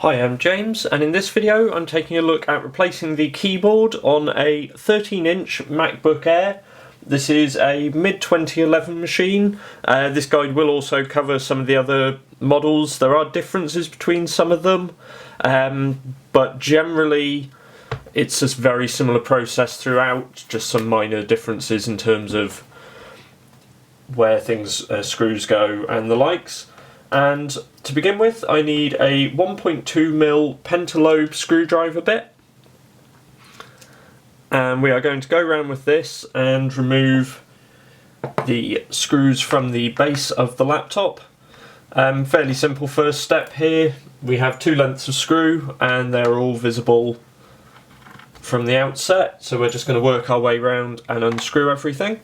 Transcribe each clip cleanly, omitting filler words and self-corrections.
Hi, I'm James, and in this video I'm taking a look at replacing the keyboard on a 13-inch MacBook Air. This is a mid-2011 machine. This guide will also cover some of the other models. There are differences between some of them, but generally it's a very similar process throughout, just some minor differences in terms of where things, screws go and the likes. And to begin with, I need a 1.2mm pentalobe screwdriver bit. And we are going to go around with this and remove the screws from the base of the laptop. Fairly simple first step here. We have two lengths of screw and they're all visible from the outset. So we're just going to work our way around and unscrew everything.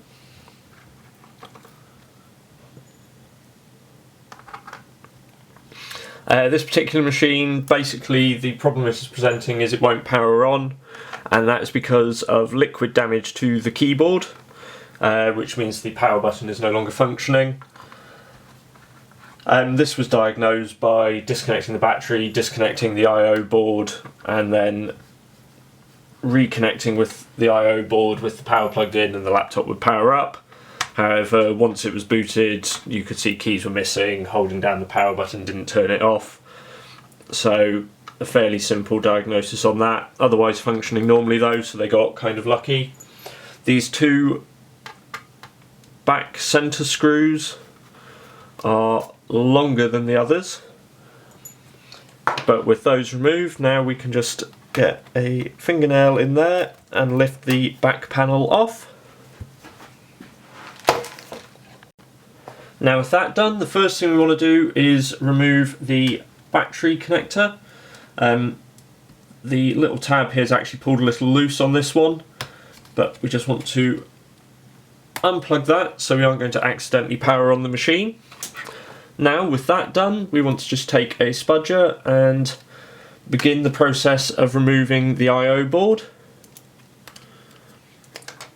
This particular machine, basically the problem it is presenting is it won't power on, and that is because of liquid damage to the keyboard, which means the power button is no longer functioning. This was diagnosed by disconnecting the battery, disconnecting the I/O board, and then reconnecting with the I/O board with the power plugged in, and the laptop would power up. However, once it was booted, you could see keys were missing, holding down the power button didn't turn it off. So a fairly simple diagnosis on that. Otherwise functioning normally though, so they got kind of lucky. These two back centre screws are longer than the others, but with those removed, now we can just get a fingernail in there and lift the back panel off. Now with that done, the first thing we want to do is remove the battery connector. The little tab here is actually pulled a little loose on this one, but we just want to unplug that so we aren't going to accidentally power on the machine. Now with that done, we want to just take a spudger and begin the process of removing the I/O board.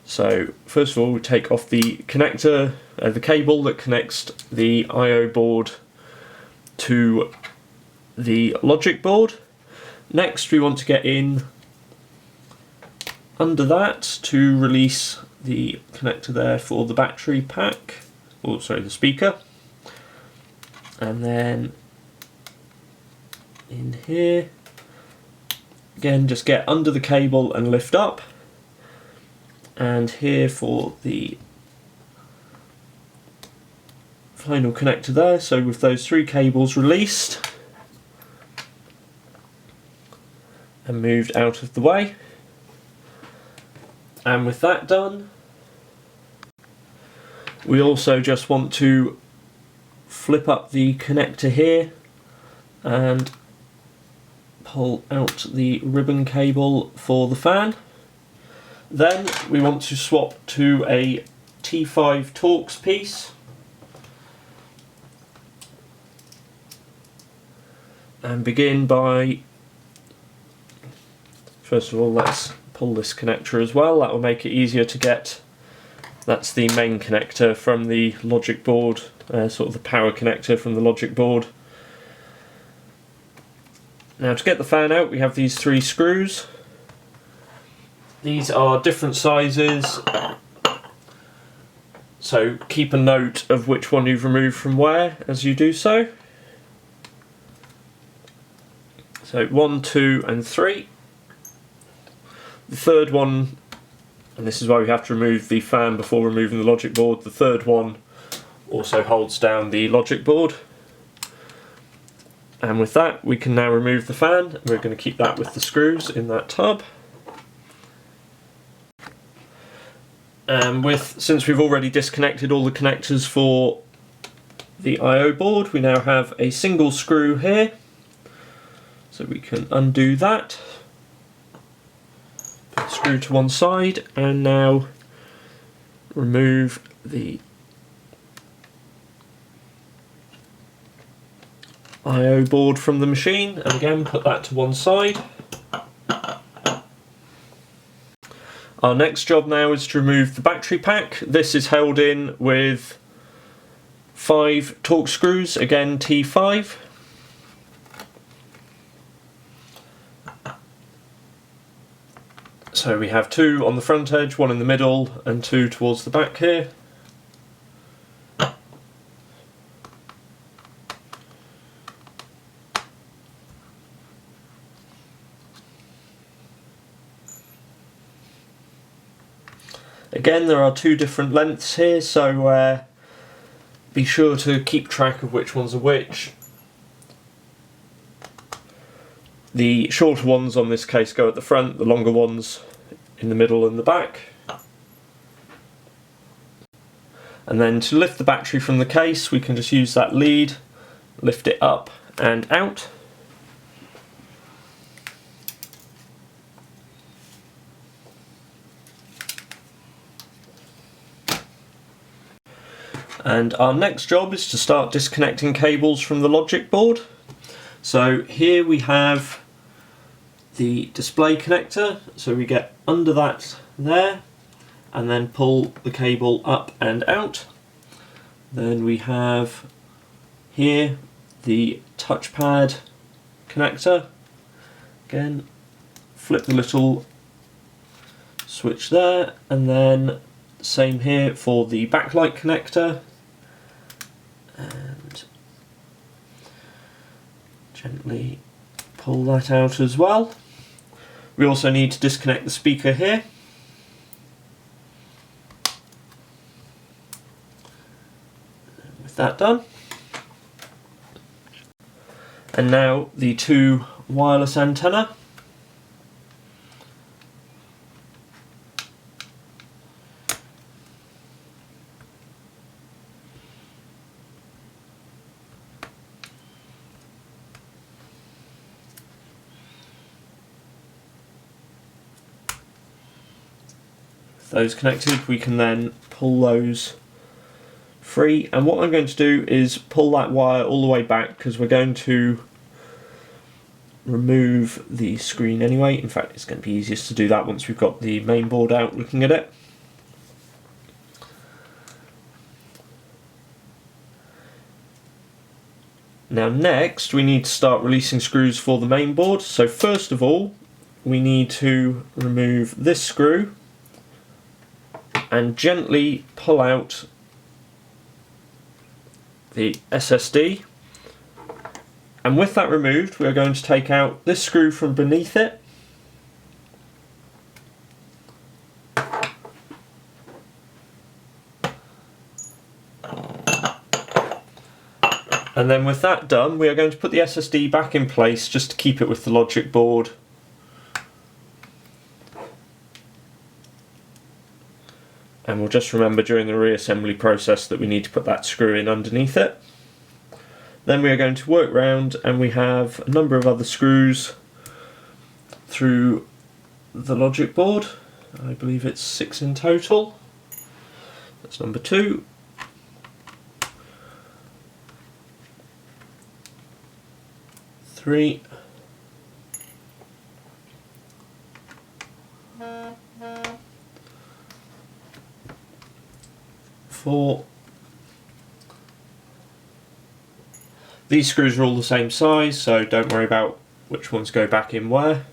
So first of all, we take off the connector, the cable that connects the I/O board to the logic board. Next we want to get in under that to release the connector there for the battery pack, or sorry, the speaker. And then in here, again just get under the cable and lift up. And here for the final connector there, so with those three cables released and moved out of the way, and with that done, we also just want to flip up the connector here and pull out the ribbon cable for the fan. Then we want to swap to a T5 Torx piece. And begin by, first of all, let's pull this connector as well. That will make it easier to get. That's the main connector from the logic board, sort of the power connector from the logic board. Now to get the fan out, we have these three screws. These are different sizes, so keep a note of which one you've removed from where as you do so. So 1, 2 and 3. The third one, and this is why we have to remove the fan before removing the logic board, the third one also holds down the logic board. And with that we can now remove the fan. We're going to keep that with the screws in that tub. Since we've already disconnected all the connectors for the I/O board, we now have a single screw here, so we can undo that, put the screw to one side, and now remove the I/O board from the machine, and again put that to one side. Our next job now is to remove the battery pack. This is held in with 5 Torx screws, again T5. So we have two on the front edge, one in the middle and two towards the back here. Again, there are two different lengths here, so be sure to keep track of which ones are which. The shorter ones on this case go at the front, the longer ones in the middle and the back. And then to lift the battery from the case, we can just use that lead, lift it up and out. And our next job is to start disconnecting cables from the logic board. So here we have the display connector, so we get under that there and then pull the cable up and out. Then we have here the touchpad connector. Again, flip the little switch there, and then same here for the backlight connector. And gently pull that out as well. We also need to disconnect the speaker here. With that done. And now the two wireless antenna. Those connected, we can then pull those free, and what I'm going to do is pull that wire all the way back because we're going to remove the screen anyway. In fact, it's going to be easiest to do that once we've got the main board out looking at it. Now next we need to start releasing screws for the main board. So first of all we need to remove this screw and gently pull out the SSD, and with that removed we are going to take out this screw from beneath it, and then with that done we are going to put the SSD back in place just to keep it with the logic board. And we'll just remember during the reassembly process that we need to put that screw in underneath it. Then we are going to work round, and we have a number of other screws through the logic board. I believe it's 6 in total. That's number 2. Three. 4. These screws are all the same size, so don't worry about which ones go back in where.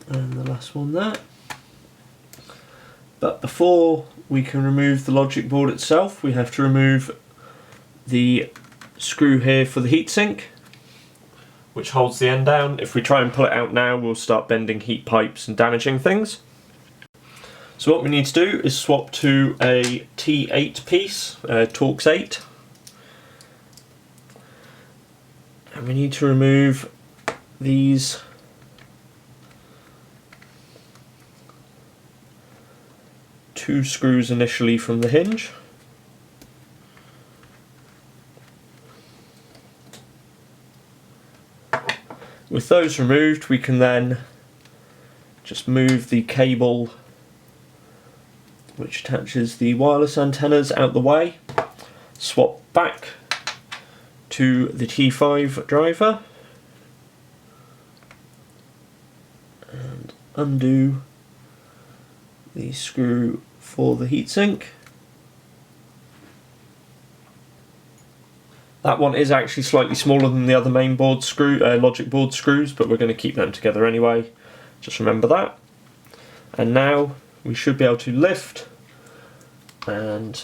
And the last one there. But before we can remove the logic board itself, we have to remove the screw here for the heatsink, which holds the end down. If we try and pull it out now, we'll start bending heat pipes and damaging things. So what we need to do is swap to a T8 piece, Torx 8. And we need to remove these two screws initially from the hinge. With those removed, we can then just move the cable which attaches the wireless antennas out the way, swap back to the T5 driver, and undo the screw for the heatsink. That one is actually slightly smaller than the other mainboard screw, logic board screws, but we're going to keep them together anyway. Just remember that. And now we should be able to lift and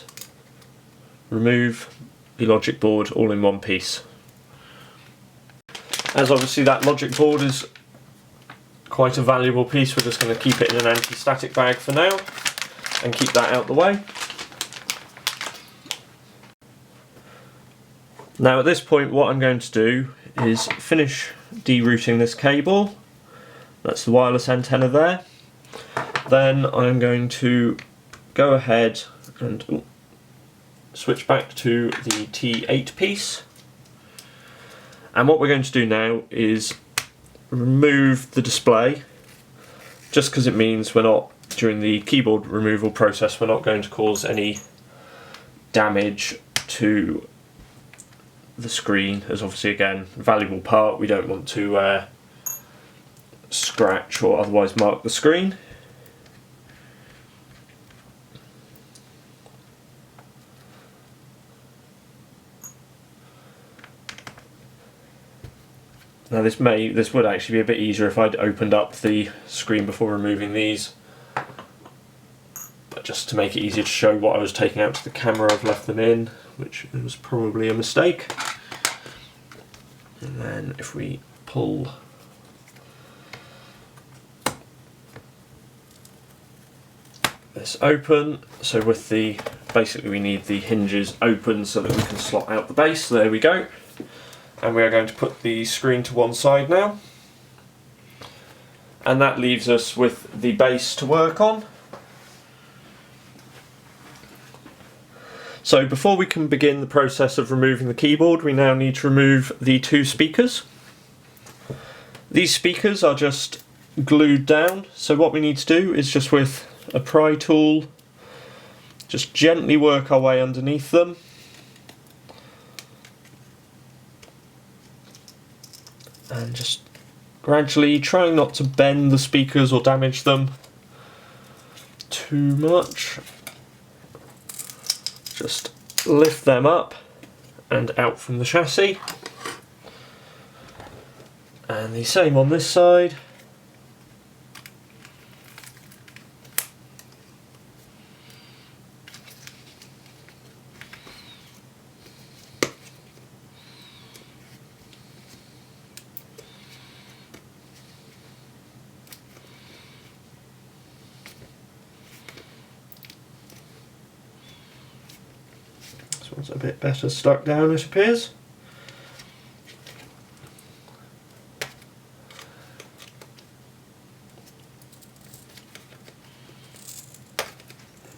remove the logic board all in one piece. As obviously that logic board is quite a valuable piece, we're just going to keep it in an anti-static bag for now and keep that out the way. Now at this point what I'm going to do is finish derouting this cable. That's the wireless antenna there. Then I'm going to go ahead and switch back to the T8 piece. And what we're going to do now is remove the display, just because it means we're not, during the keyboard removal process, we're not going to cause any damage to the screen, as obviously again a valuable part, we don't want to scratch or otherwise mark the screen. Now this would actually be a bit easier if I'd opened up the screen before removing these, but just to make it easier to show what I was taking out to the camera, I've left them in, which was probably a mistake. And then if we pull this open, so with the, basically we need the hinges open so that we can slot out the base, there we go. And we are going to put the screen to one side now. And that leaves us with the base to work on. So before we can begin the process of removing the keyboard, we now need to remove the two speakers. These speakers are just glued down, so what we need to do is just with a pry tool, just gently work our way underneath them. And just gradually trying not to bend the speakers or damage them too much. Just lift them up and out from the chassis. And the same on this side. This one's a bit better stuck down, it appears.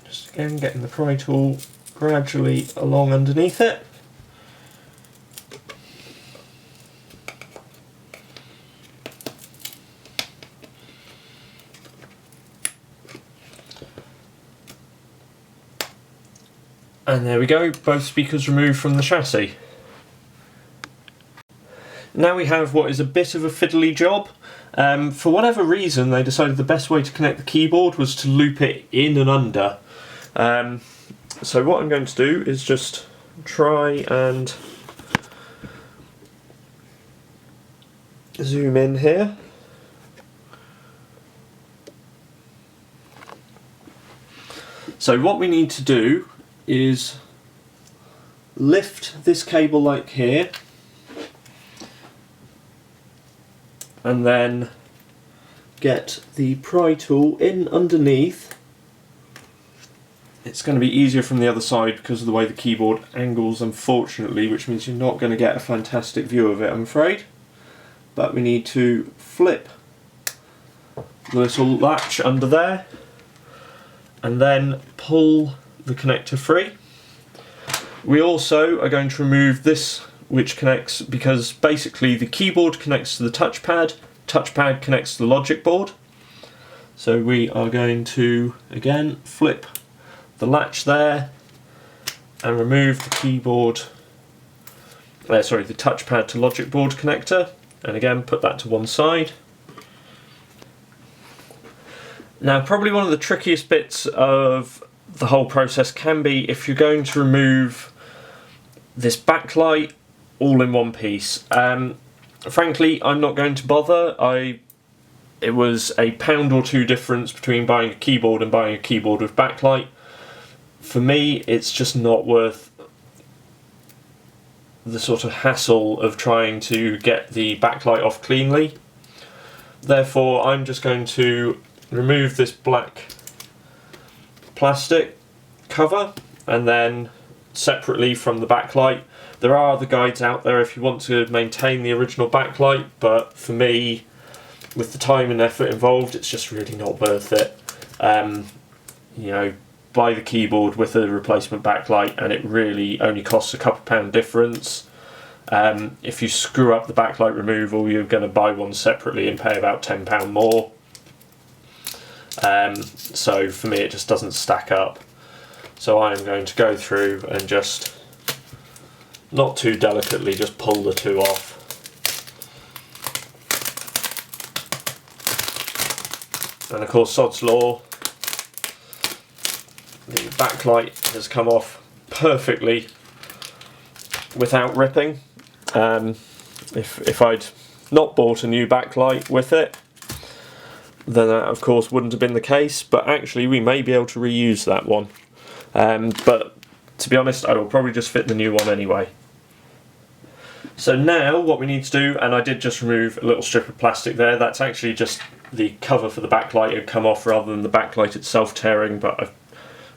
Just again getting the pry tool gradually along underneath it. And there we go, both speakers removed from the chassis. Now we have what is a bit of a fiddly job. For whatever reason they decided the best way to connect the keyboard was to loop it in and under. So what I'm going to do is just try and zoom in here. So what we need to do is lift this cable like here and then get the pry tool in underneath. It's going to be easier from the other side because of the way the keyboard angles, unfortunately, which means you're not going to get a fantastic view of it, I'm afraid. But we need to flip the little latch under there and then pull the connector free. We also are going to remove this which connects, because basically the keyboard connects to the touchpad connects to the logic board. So we are going to again flip the latch there and remove the keyboard, the touchpad to logic board connector, and again put that to one side. Now probably one of the trickiest bits of the whole process can be if you're going to remove this backlight all in one piece. Frankly, I'm not going to bother. It was a £1 or £2 difference between buying a keyboard and buying a keyboard with backlight. For me, it's just not worth the sort of hassle of trying to get the backlight off cleanly. Therefore, I'm just going to remove this black plastic cover, and then separately from the backlight, there are other guides out there if you want to maintain the original backlight, but for me, with the time and effort involved, it's just really not worth it. You know, buy the keyboard with a replacement backlight and it really only costs a couple pound difference. If you screw up the backlight removal, you're going to buy one separately and pay about £10 more. So for me it just doesn't stack up. So I am going to go through and just, not too delicately, just pull the two off. And of course, sod's law, the backlight has come off perfectly without ripping. If I'd not bought a new backlight with it, then that of course wouldn't have been the case, but actually we may be able to reuse that one. But to be honest, I will probably just fit the new one anyway. So now what we need to do, and I did just remove a little strip of plastic there, that's actually just the cover for the backlight had come off rather than the backlight itself tearing, but I've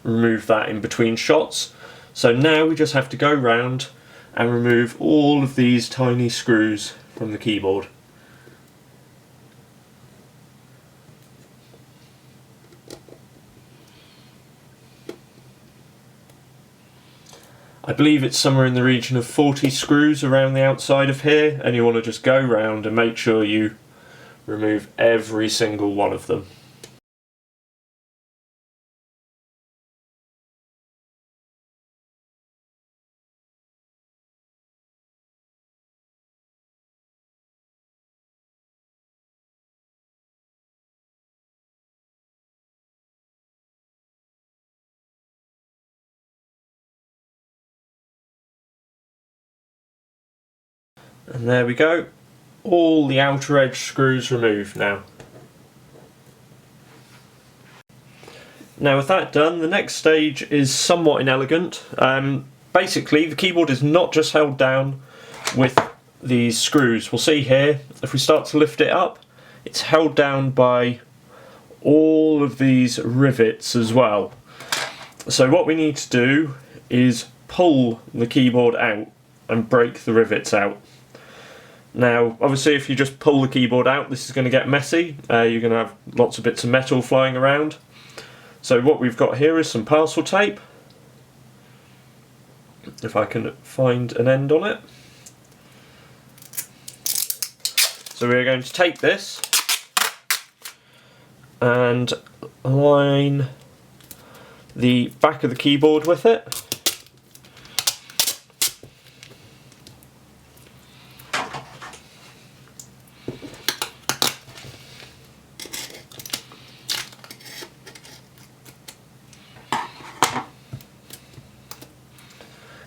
removed that in between shots. So now we just have to go round and remove all of these tiny screws from the keyboard. I believe it's somewhere in the region of 40 screws around the outside of here, and you want to just go round and make sure you remove every single one of them. And there we go, all the outer edge screws removed now. Now with that done, the next stage is somewhat inelegant. Basically the keyboard is not just held down with these screws. We'll see here, if we start to lift it up, it's held down by all of these rivets as well. So what we need to do is pull the keyboard out and break the rivets out. Now obviously if you just pull the keyboard out, this is going to get messy. You're going to have lots of bits of metal flying around. So what we've got here is some parcel tape, if I can find an end on it. So we're going to take this and align the back of the keyboard with it.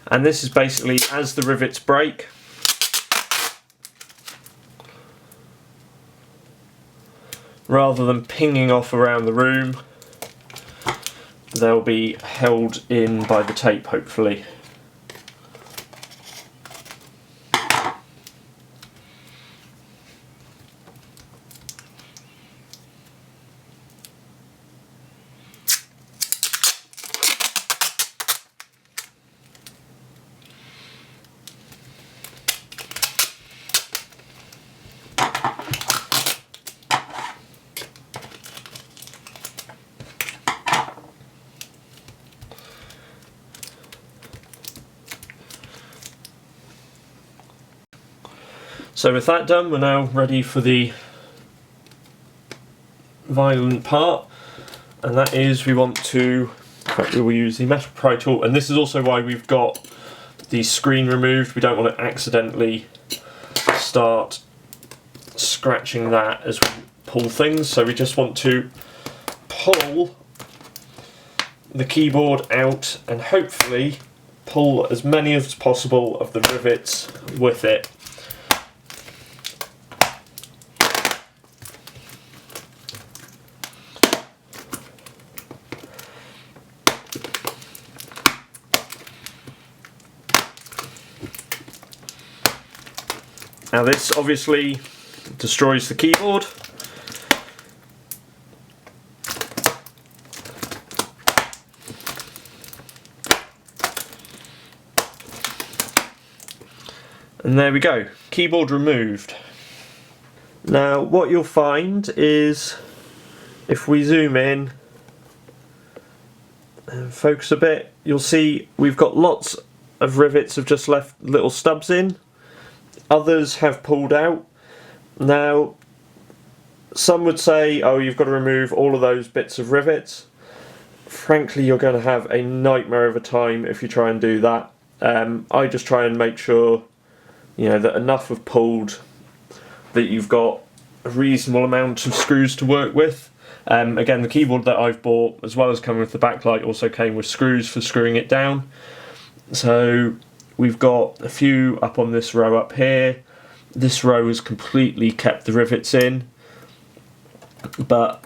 And this is basically as the rivets break, rather than pinging off around the room, they'll be held in by the tape hopefully. So with that done, we're now ready for the violent part, and that is we want to, in fact we will use the metal pry tool, and this is also why we've got the screen removed. We don't want to accidentally start scratching that as we pull things, so we just want to pull the keyboard out and hopefully pull as many as possible of the rivets with it. Now this obviously destroys the keyboard. And there we go, keyboard removed. Now what you'll find is, if we zoom in and focus a bit, you'll see we've got lots of rivets have just left little stubs in. Others have pulled out. Now some would say, oh, you've got to remove all of those bits of rivets. Frankly, you're going to have a nightmare of a time if you try and do that. I just try and make sure, you know, that enough have pulled that you've got a reasonable amount of screws to work with. Again, the keyboard that I've bought, as well as coming with the backlight, also came with screws for screwing it down. So we've got a few up on this row up here. This row has completely kept the rivets in, but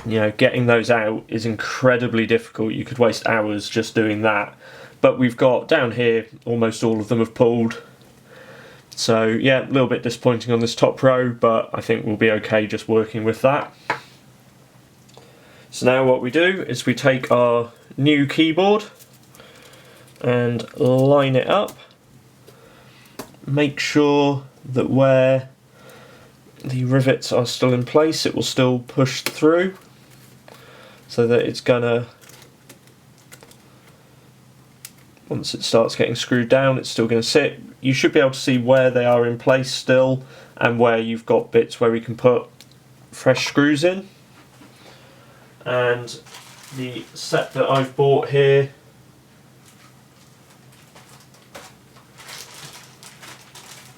you know, getting those out is incredibly difficult. You could waste hours just doing that. But we've got down here, almost all of them have pulled. So yeah, a little bit disappointing on this top row, but I think we'll be okay just working with that. So now what we do is we take our new keyboard and line it up. Make sure that where the rivets are still in place, it will still push through, so that it's gonna, once it starts getting screwed down, it's still going to sit. You should be able to see where they are in place still, and where you've got bits where we can put fresh screws in. And the set that I've bought here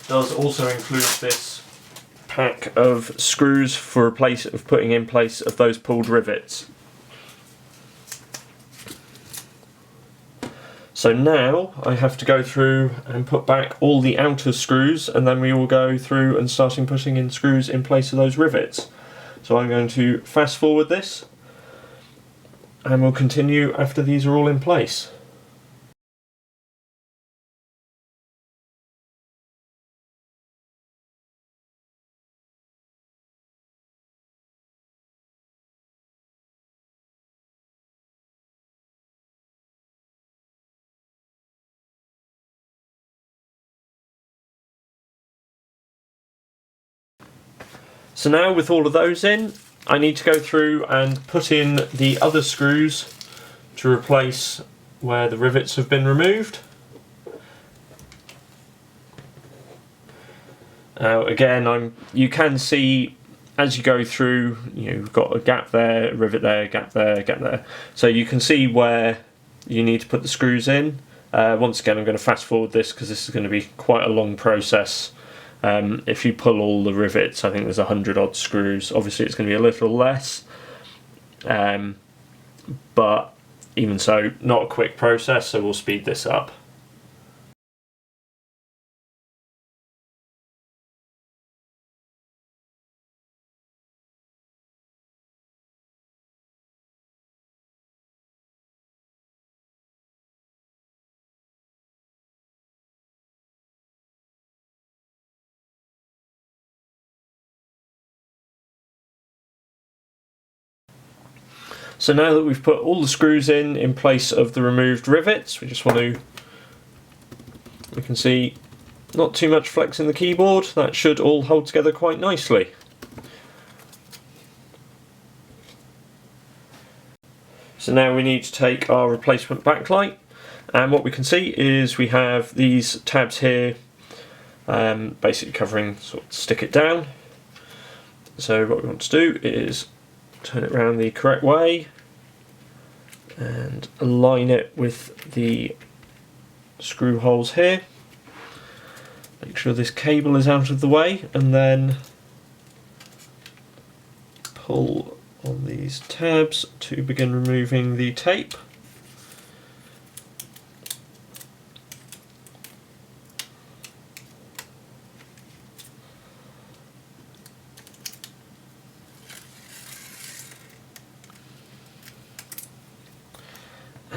does also include this pack of screws for putting in place of those pulled rivets. So now I have to go through and put back all the outer screws, and then we will go through and starting putting in screws in place of those rivets. So I'm going to fast forward this, and we'll continue after these are all in place. So now with all of those in, I need to go through and put in the other screws to replace where the rivets have been removed. Now again, you can see as you go through, you've got a gap there, a rivet there, gap there, gap there. So you can see where you need to put the screws in. Once again, I'm going to fast forward this because this is going to be quite a long process. If you pull all the rivets, I think there's 100 odd screws. Obviously it's going to be a little less, but even so, not a quick process, so we'll speed this up. So now that we've put all the screws in place of the removed rivets, we just want to, we can see not too much flex in the keyboard. That should all hold together quite nicely. So now we need to take our replacement backlight, and what we can see is we have these tabs here basically covering, sort of stick it down. So what we want to do is turn it around the correct way and align it with the screw holes here. Make sure this cable is out of the way, and then pull on these tabs to begin removing the tape.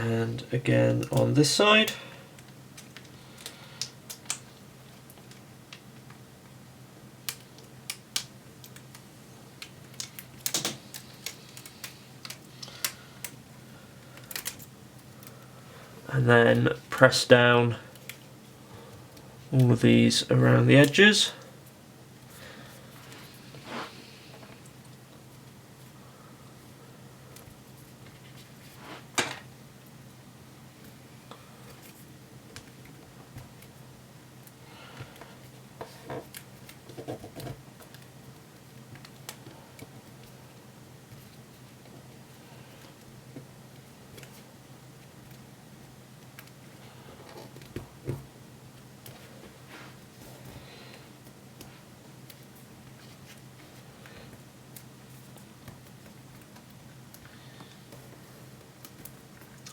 and again on this side. And then press down all of these around the edges.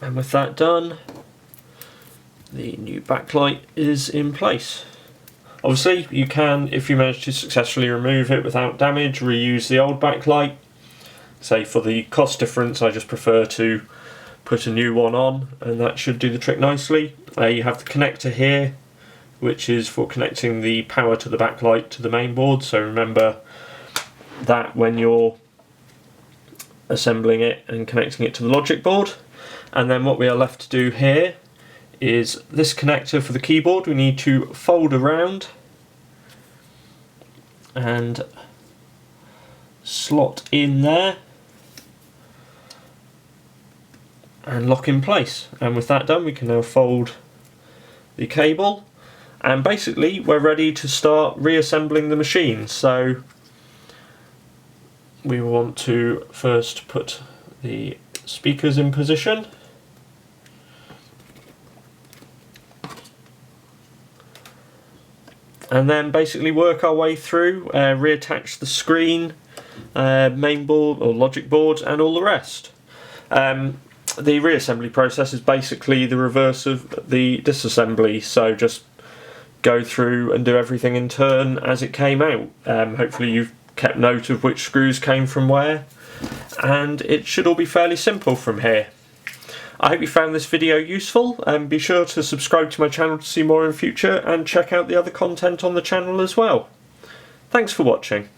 And with that done, the new backlight is in place. Obviously you can, if you manage to successfully remove it without damage, reuse the old backlight. Say for the cost difference I just prefer to put a new one on, and that should do the trick nicely. You have the connector here, which is for connecting the power to the backlight to the main board, so remember that when you're assembling it and connecting it to the logic board. And then what we are left to do here is this connector for the keyboard we need to fold around and slot in there and lock in place. And with that done, we can now fold the cable, and basically we're ready to start reassembling the machine. So we want to first put the speakers in position. And then basically work our way through, reattach the screen, main board or logic board, and all the rest. The reassembly process is basically the reverse of the disassembly, so just go through and do everything in turn as it came out. Hopefully you've kept note of which screws came from where, and it should all be fairly simple from here. I hope you found this video useful, and be sure to subscribe to my channel to see more in future, and check out the other content on the channel as well. Thanks for watching.